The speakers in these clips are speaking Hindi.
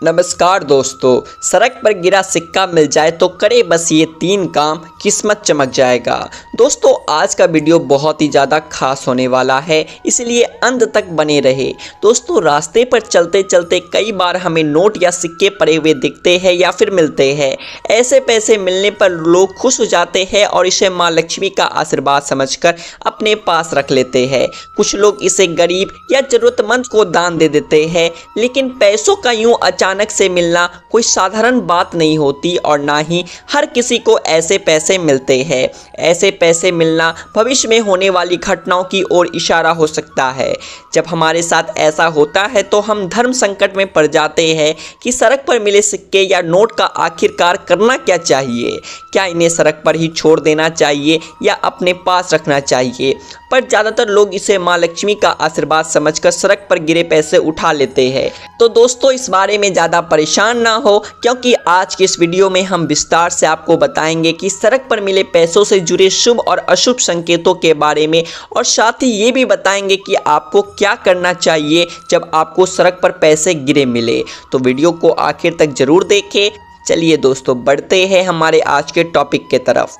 नमस्कार दोस्तों। सड़क पर गिरा सिक्का मिल जाए तो करे बस ये 3 काम, किस्मत चमक जाएगा। दोस्तों आज का वीडियो बहुत ही ज़्यादा खास होने वाला है, इसलिए अंत तक बने रहे। दोस्तों रास्ते पर चलते चलते कई बार हमें नोट या सिक्के पड़े हुए दिखते हैं या फिर मिलते हैं। ऐसे पैसे मिलने पर लोग खुश हो जाते हैं और इसे माँ लक्ष्मी का आशीर्वाद समझकर अपने पास रख लेते हैं। कुछ लोग इसे गरीब या ज़रूरतमंद को दान दे देते हैं। लेकिन पैसों का यूँ अचानक से मिलना कोई साधारण बात नहीं होती और ना ही हर किसी को ऐसे पैसे मिलते हैं। ऐसे पैसे मिलना भविष्य में होने वाली घटनाओं की ओर इशारा हो सकता है। जब हमारे साथ ऐसा होता है तो हम धर्म संकट में पड़ जाते हैं कि सड़क पर मिले सिक्के या नोट का आखिरकार करना क्या चाहिए। क्या इन्हें सड़क पर ही छोड़ देना चाहिए या अपने पास रखना चाहिए। पर ज़्यादातर लोग इसे माँ लक्ष्मी का आशीर्वाद समझकर सड़क पर गिरे पैसे उठा लेते हैं। तो दोस्तों इस बारे में ज़्यादा परेशान ना हो, क्योंकि आज के इस वीडियो में हम विस्तार से आपको बताएंगे कि सड़क पर मिले पैसों से जुड़े शुभ और अशुभ संकेतों के बारे में, और साथ ही ये भी बताएंगे कि आपको क्या करना चाहिए जब आपको सड़क पर पैसे गिरे मिले। तो वीडियो को आखिर तक जरूर देखें। चलिए दोस्तों बढ़ते हैं हमारे आज के टॉपिक के तरफ।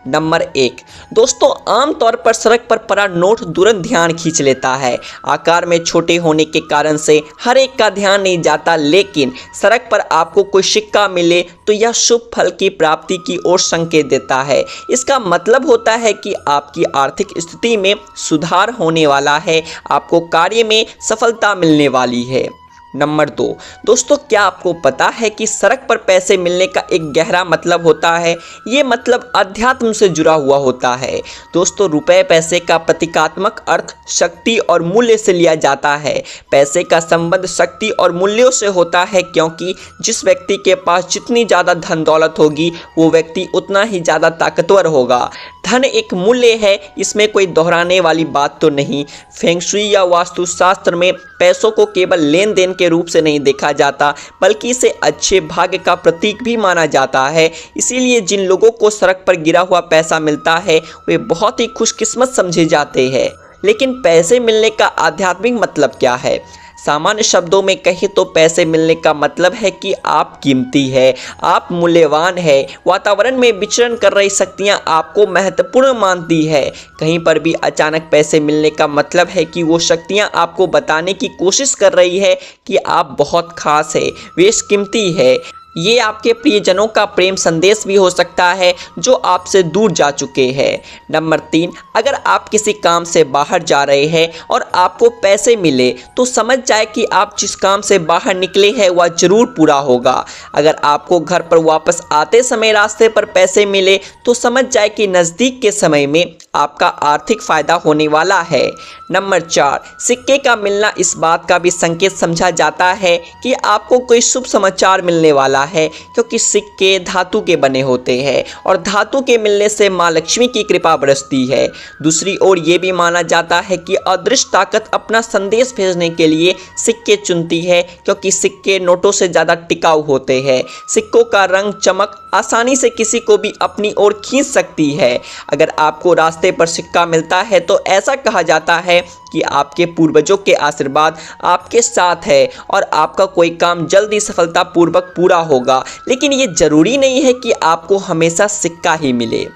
नंबर 1 दोस्तों, आमतौर पर सड़क पर पड़ा नोट तुरंत ध्यान खींच लेता है। आकार में छोटे होने के कारण से हर एक का ध्यान नहीं जाता, लेकिन सड़क पर आपको कोई सिक्का मिले तो यह शुभ फल की प्राप्ति की ओर संकेत देता है। इसका मतलब होता है कि आपकी आर्थिक स्थिति में सुधार होने वाला है, आपको कार्य में सफलता मिलने वाली है। नंबर 2 दोस्तों, क्या आपको पता है कि सड़क पर पैसे मिलने का एक गहरा मतलब होता है। ये मतलब अध्यात्म से जुड़ा हुआ होता है। दोस्तों रुपए पैसे का प्रतीकात्मक अर्थ शक्ति और मूल्य से लिया जाता है। पैसे का संबंध शक्ति और मूल्यों से होता है, क्योंकि जिस व्यक्ति के पास जितनी ज़्यादा धन दौलत होगी वो व्यक्ति उतना ही ज़्यादा ताकतवर होगा। धन एक मूल्य है, इसमें कोई दोहराने वाली बात तो नहीं। फेंग शुई या वास्तुशास्त्र में पैसों को केवल लेन देन के रूप से नहीं देखा जाता, बल्कि इसे अच्छे भाग्य का प्रतीक भी माना जाता है। इसीलिए जिन लोगों को सड़क पर गिरा हुआ पैसा मिलता है वे बहुत ही खुशकिस्मत समझे जाते हैं। लेकिन पैसे मिलने का आध्यात्मिक मतलब क्या है? सामान्य शब्दों में कहें तो पैसे मिलने का मतलब है कि आप कीमती है, आप मूल्यवान है। वातावरण में विचरण कर रही शक्तियां आपको महत्वपूर्ण मानती है। कहीं पर भी अचानक पैसे मिलने का मतलब है कि वो शक्तियां आपको बताने की कोशिश कर रही है कि आप बहुत खास है, बेशकीमती है। ये आपके प्रियजनों का प्रेम संदेश भी हो सकता है जो आपसे दूर जा चुके हैं। नंबर 3 अगर आप किसी काम से बाहर जा रहे हैं और आपको पैसे मिले तो समझ जाए कि आप जिस काम से बाहर निकले हैं वह जरूर पूरा होगा। अगर आपको घर पर वापस आते समय रास्ते पर पैसे मिले तो समझ जाए कि नज़दीक के समय में आपका आर्थिक फायदा होने वाला है। नंबर 4 सिक्के का मिलना इस बात का भी संकेत समझा जाता है कि आपको कोई शुभ समाचार मिलने वाला है, क्योंकि सिक्के धातु के बने होते हैं और धातु के मिलने से माँ लक्ष्मी की कृपा बरसती है। दूसरी ओर ये भी माना जाता है कि अदृश्य ताकत अपना संदेश भेजने के लिए सिक्के चुनती है, क्योंकि सिक्के नोटों से ज़्यादा टिकाऊ होते हैं। सिक्कों का रंग चमक आसानी से किसी को भी अपनी ओर खींच सकती है। अगर आपको रास्ते पर सिक्का मिलता है तो ऐसा कहा जाता है कि आपके पूर्वजों के आशीर्वाद आपके साथ है और आपका कोई काम जल्दी सफलतापूर्वक पूरा होगा। लेकिन ये जरूरी नहीं है कि आपको हमेशा सिक्का ही मिले।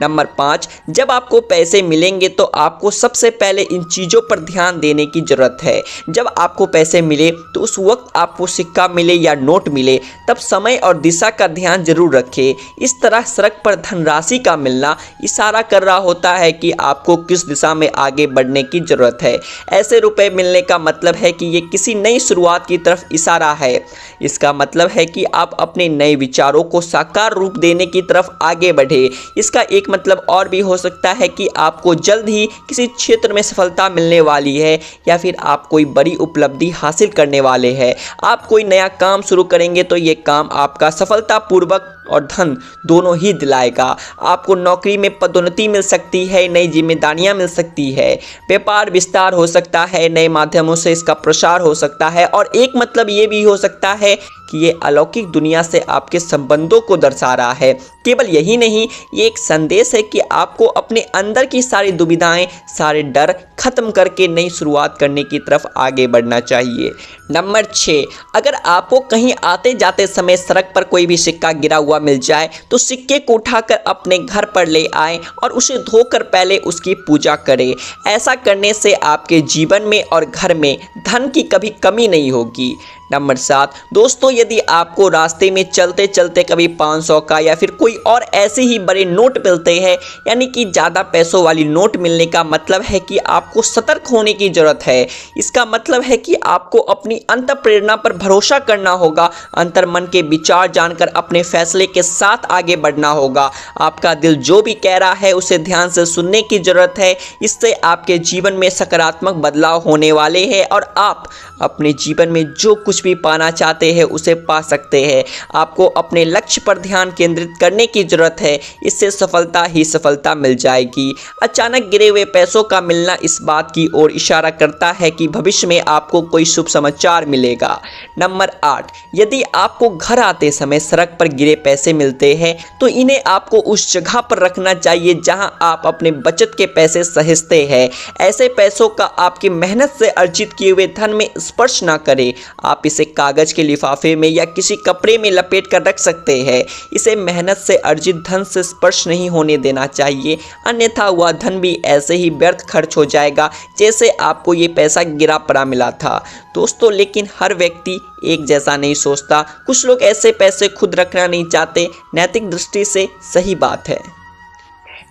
नंबर 5 जब आपको पैसे मिलेंगे तो आपको सबसे पहले इन चीज़ों पर ध्यान देने की ज़रूरत है। जब आपको पैसे मिले तो उस वक्त आपको सिक्का मिले या नोट मिले, तब समय और दिशा का ध्यान जरूर रखें। इस तरह सड़क पर धनराशि का मिलना इशारा कर रहा होता है कि आपको किस दिशा में आगे बढ़ने की ज़रूरत है। ऐसे रुपए मिलने का मतलब है कि ये किसी नई शुरुआत की तरफ इशारा है। इसका मतलब है कि आप अपने नए विचारों को साकार रूप देने की तरफ आगे बढ़े। इसका एक मतलब और भी हो सकता है कि आपको जल्द ही किसी क्षेत्र में सफलता मिलने वाली है, या फिर आप कोई बड़ी उपलब्धि हासिल करने वाले हैं। आप कोई नया काम शुरू करेंगे तो ये काम आपका सफलतापूर्वक और धन दोनों ही दिलाएगा। आपको नौकरी में पदोन्नति मिल सकती है, नई जिम्मेदारियां मिल सकती है, व्यापार विस्तार हो सकता है, नए माध्यमों से इसका प्रसार हो सकता है। और एक मतलब ये भी हो सकता है कि ये अलौकिक दुनिया से आपके संबंधों को दर्शा रहा है। केवल यही नहीं, ये एक संदेश है कि आपको अपने अंदर की सारी दुविधाएं, सारे डर खत्म करके नई शुरुआत करने की तरफ आगे बढ़ना चाहिए। नंबर 6, अगर आपको कहीं आते जाते समय सड़क पर कोई भी सिक्का गिरा हुआ मिल जाए तो सिक्के को उठाकर अपने घर पर ले आएं और उसे धोकर पहले उसकी पूजा करें। ऐसा करने से आपके जीवन में और घर में धन की कभी कमी नहीं होगी। नंबर 7, दोस्तों यदि आपको रास्ते में चलते चलते कभी 500 का या फिर कोई और ऐसे ही बड़े नोट मिलते हैं, यानी कि ज़्यादा पैसों वाली नोट मिलने का मतलब है कि आपको सतर्क होने की ज़रूरत है। इसका मतलब है कि आपको अपनी अंतःप्रेरणा पर भरोसा करना होगा, अंतर्मन के विचार जानकर अपने फैसले के साथ आगे बढ़ना होगा। आपका दिल जो भी कह रहा है उसे ध्यान से सुनने की ज़रूरत है। इससे आपके जीवन में सकारात्मक बदलाव होने वाले हैं और आप अपने जीवन में जो कुछ भी पाना चाहते हैं उसे पा सकते हैं। आपको अपने लक्ष्य पर ध्यान केंद्रित करने की ज़रूरत है, इससे सफलता ही सफलता मिल जाएगी। अचानक गिरे हुए पैसों का मिलना इस बात की ओर इशारा करता है कि भविष्य में आपको कोई शुभ समाचार मिलेगा। नंबर 8, यदि आपको घर आते समय सड़क पर गिरे पैसे मिलते हैं तो इन्हें आपको उस जगह पर रखना चाहिए जहां आप अपने बचत के पैसे सहेजते हैं। ऐसे पैसों का आपकी मेहनत से अर्जित किए हुए धन में स्पर्श ना करें। आप इसे कागज के लिफाफे में या किसी कपड़े में लपेट कर रख सकते हैं। इसे मेहनत से अर्जित धन से स्पर्श नहीं होने देना चाहिए, अन्यथा वह धन भी ऐसे ही व्यर्थ खर्च हो जाएगा जैसे आपको ये पैसा गिरा पड़ा मिला था। दोस्तों लेकिन हर व्यक्ति एक जैसा नहीं सोचता। कुछ लोग ऐसे पैसे खुद रखना नहीं चाहते। नैतिक दृष्टि से सही बात है।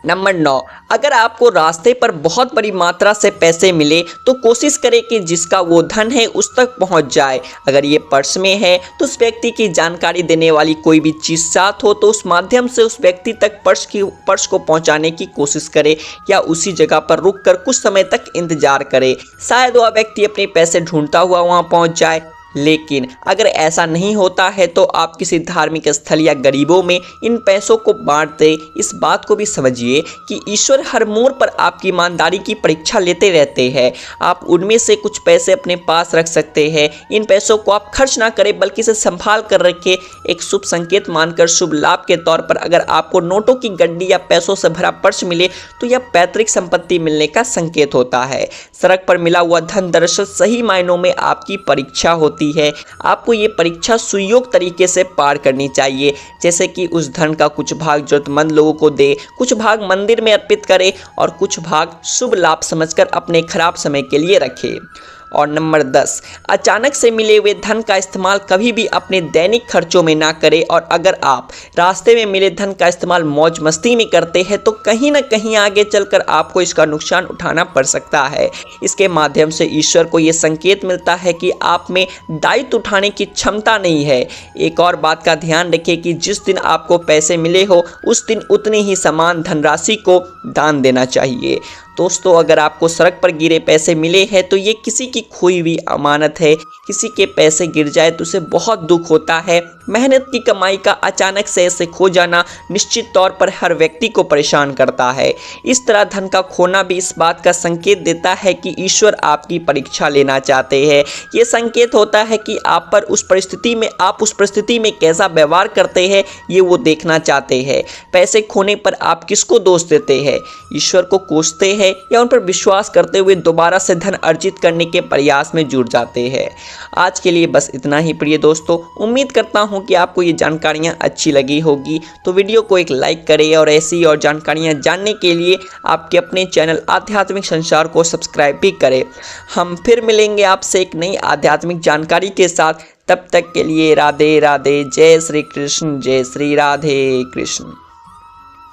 नंबर 9, अगर आपको रास्ते पर बहुत बड़ी मात्रा से पैसे मिले तो कोशिश करें कि जिसका वो धन है उस तक पहुंच जाए। अगर ये पर्स में है तो उस व्यक्ति की जानकारी देने वाली कोई भी चीज़ साथ हो तो उस माध्यम से उस व्यक्ति तक पर्स को पहुंचाने की कोशिश करें या उसी जगह पर रुक कर कुछ समय तक इंतजार करें। शायद वह व्यक्ति अपने पैसे ढूंढता हुआ वहाँ पहुँच जाए। लेकिन अगर ऐसा नहीं होता है तो आप किसी धार्मिक स्थल या गरीबों में इन पैसों को बांट दें। इस बात को भी समझिए कि ईश्वर हर मोड़ पर आपकी ईमानदारी की परीक्षा लेते रहते हैं। आप उनमें से कुछ पैसे अपने पास रख सकते हैं। इन पैसों को आप खर्च ना करें बल्कि इसे संभाल कर रखें, एक शुभ संकेत मानकर शुभ लाभ के तौर पर। अगर आपको नोटों की गड्डी या पैसों से भरा पर्स मिले तो यह पैतृक संपत्ति मिलने का संकेत होता है। सड़क पर मिला हुआ धन दरअसल सही मायनों में आपकी परीक्षा होती है। आपको ये परीक्षा सुयोग तरीके से पार करनी चाहिए, जैसे कि उस धन का कुछ भाग जरूरतमंद लोगों को दे, कुछ भाग मंदिर में अर्पित करें और कुछ भाग शुभ लाभ समझकर अपने खराब समय के लिए रखें। और नंबर 10, अचानक से मिले हुए धन का इस्तेमाल कभी भी अपने दैनिक खर्चों में ना करें। और अगर आप रास्ते में मिले धन का इस्तेमाल मौज मस्ती में करते हैं तो कहीं ना कहीं आगे चलकर आपको इसका नुकसान उठाना पड़ सकता है। इसके माध्यम से ईश्वर को ये संकेत मिलता है कि आप में दायित्व उठाने की क्षमता नहीं है। एक और बात का ध्यान रखें कि जिस दिन आपको पैसे मिले हो उस दिन उतनी ही समान धनराशि को दान देना चाहिए। दोस्तों अगर आपको सड़क पर गिरे पैसे मिले हैं तो ये किसी की खोई हुई अमानत है। किसी के पैसे गिर जाए तो उसे बहुत दुख होता है। मेहनत की कमाई का अचानक से ऐसे खो जाना निश्चित तौर पर हर व्यक्ति को परेशान करता है। इस तरह धन का खोना भी इस बात का संकेत देता है कि ईश्वर आपकी परीक्षा लेना चाहते हैं। ये संकेत होता है कि आप उस परिस्थिति में कैसा व्यवहार करते हैं ये वो देखना चाहते हैं। पैसे खोने पर आप किसको दोष देते हैं? ईश्वर को कोसते हैं या उन पर विश्वास करते हुए दोबारा से धन अर्जित करने के प्रयास में जुट जाते हैं? आज के लिए बस इतना ही प्रिय दोस्तों। उम्मीद करता हूं कि आपको ये जानकारियां अच्छी लगी होगी, तो वीडियो को एक लाइक करें और ऐसी और जानकारियां जानने के लिए आपके अपने चैनल आध्यात्मिक संसार को सब्सक्राइब भी करें। हम फिर मिलेंगे आपसे एक नई आध्यात्मिक जानकारी के साथ। तब तक के लिए राधे राधे। जय श्री कृष्ण, जय श्री राधे कृष्ण।